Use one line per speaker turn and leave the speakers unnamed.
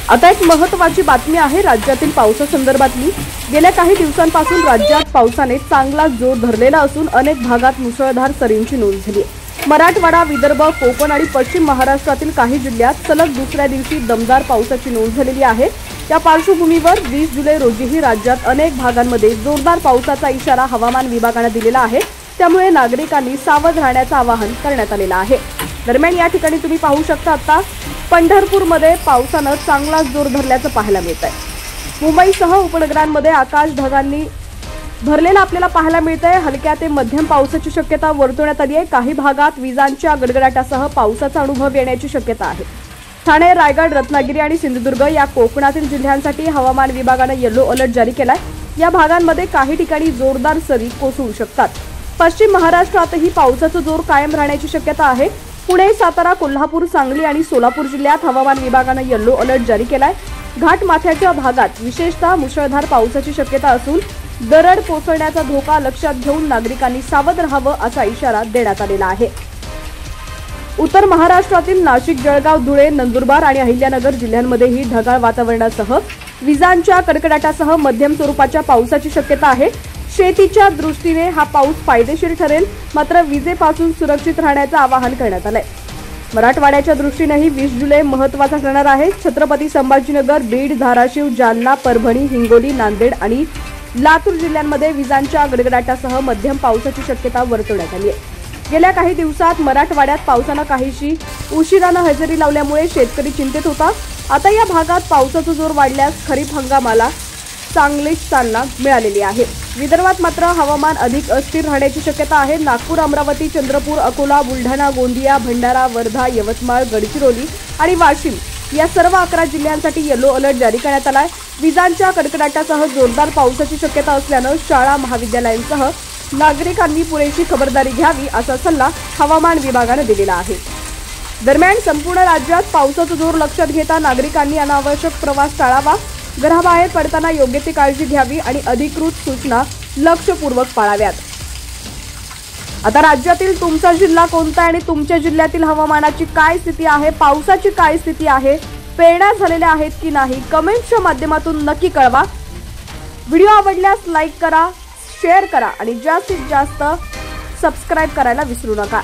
आता एक महत्त्वाची बातमी आहे राज्यातील पावसासंदर्भातली। गेल्या काही दिवसांपासून राज्यात पावसाने चांगला जोर धरलेला असून अनेक भागात मुसळधार सरींची नोंद झाली आहे। मराठवाडा, विदर्भ, कोकण आणि पश्चिम महाराष्ट्रातील काही जिल्ह्यात सलग दुसऱ्या दिवशी दमदार पावसाची नोंद झालेली आहे। या पार्श्वभूमीवर 20 जुलै रोजीही राज्यात अनेक भागांमध्ये जोरदार पावसाचा इशारा हवामान विभागाने दिलेला आहे। त्यामुळे नागरिकांनी सावध राहण्याचं आवाहन करण्यात आलेलं आहे। दरम्यान या ठिकाणी तुम्ही पाहू शकता आता पंढरपूरमध्ये पावसाने चांगला जोर धरल्याचं पाहायला मिळत आहे। मुंबईसह उपनगरांमध्ये आकाश ढगांनी भरलेला आपल्याला पाहायला मिळतंय। हलक्या ते मध्यम पावसाची शक्यता वर्तवण्यात आली आहे। काही भागात विजांच्या गडगडाटासह पावसाचा अनुभव येण्याची शक्यता आहे। ठाणे, रायगड, रत्नागिरी आणि सिंधुदुर्ग या कोकणातील जिल्ह्यांसाठी हवामान विभागाने येलो अलर्ट जारी केलाय। या भागांमध्ये काही ठिकाणी जोरदार सरी कोसळू शकतात। पश्चिम महाराष्ट्रातही पावसाचा जोर कायम राहण्याची शक्यता आहे। पुणे, सातारा, कोल्हापूर, सांगली आणि सोलापूर जिल्ह्यात हवामान विभागाने येलो अलर्ट जारी केलाय। घाटमाथ्याच्या भागात विशेषतः मुसळधार पावसाची शक्यता असून दरड कोसळण्याचा धोका लक्षात घेऊन नागरिकांनी सावध राहावं असा इशारा देण्यात आलेला आहे। उत्तर महाराष्ट्रातील नाशिक, जळगाव, धुळे, नंदुरबार आणि अहिल्यानगर जिल्ह्यांमध्येही ढगाळ वातावरणासह विजांच्या कडकडाटासह मध्यम स्वरूपाच्या पावसाची शक्यता आहे। शेतीच्या दृष्टीने हा पाऊस फायदेशीर ठरेल, मात्र विजेपासून सुरक्षित राहण्याचं आवाहन करण्यात आलंय। मराठवाड्याच्या दृष्टीनेही 20 जुलै महत्त्वाचा ठरणार आहे। छत्रपती संभाजीनगर, बीड, धाराशिव, जालना, परभणी, हिंगोली, नांदेड आणि लातूर जिल्ह्यांमध्ये विजांच्या गडगडाटासह मध्यम पावसाची शक्यता वर्तवण्यात आली आहे। गेल्या काही दिवसात मराठवाड्यात पावसानं काहीशी उशिरानं हजेरी लावल्यामुळे शेतकरी चिंतेत होता। आता या भागात पावसाचा जोर वाढल्यास खरीप हंगामाला चांगलीच चालना मिळालेली आहे। विदर्भात मात्र हवामान अधिक अस्थिर राहण्याची शक्यता आहे। नागपूर, अमरावती, चंद्रपूर, अकोला, बुलढाणा, गोंदिया, भंडारा, वर्धा, यवतमाळ, गडचिरोली आणि वाशिम या सर्व 11 जिल्ह्यांसाठी येलो अलर्ट जारी करण्यात आलाय। विजांच्या कडकडाटासह जोरदार पावसाची शक्यता असल्यानं शाळा, महाविद्यालयांसह नागरिकांनी पुरेशी खबरदारी घ्यावी असा सल्ला हवामान विभागाने दिलेला आहे। दरम्यान संपूर्ण राज्यात पावसाचा जोर लक्षात घेता नागरिकांनी अनावश्यक प्रवास टाळावा, घराबाहेर पडताना योग्य ती काळजी घ्यावी आणि अधिकृत सूचना लक्षपूर्वक पाळाव्यात। आता राज्यातील तुमचा जिल्हा कोणता आणि तुमच्या जिल्ह्यातील हवामानाची काय स्थिती आहे, पावसाची काय स्थिती आहे, पेरण्या झालेल्या आहेत की नाही, कमेंट्सच्या माध्यमातून नक्की कळवा। व्हिडिओ आवडल्यास लाईक करा, शेअर करा आणि जास्तीत जास्त सबस्क्राइब करायला विसरू नका।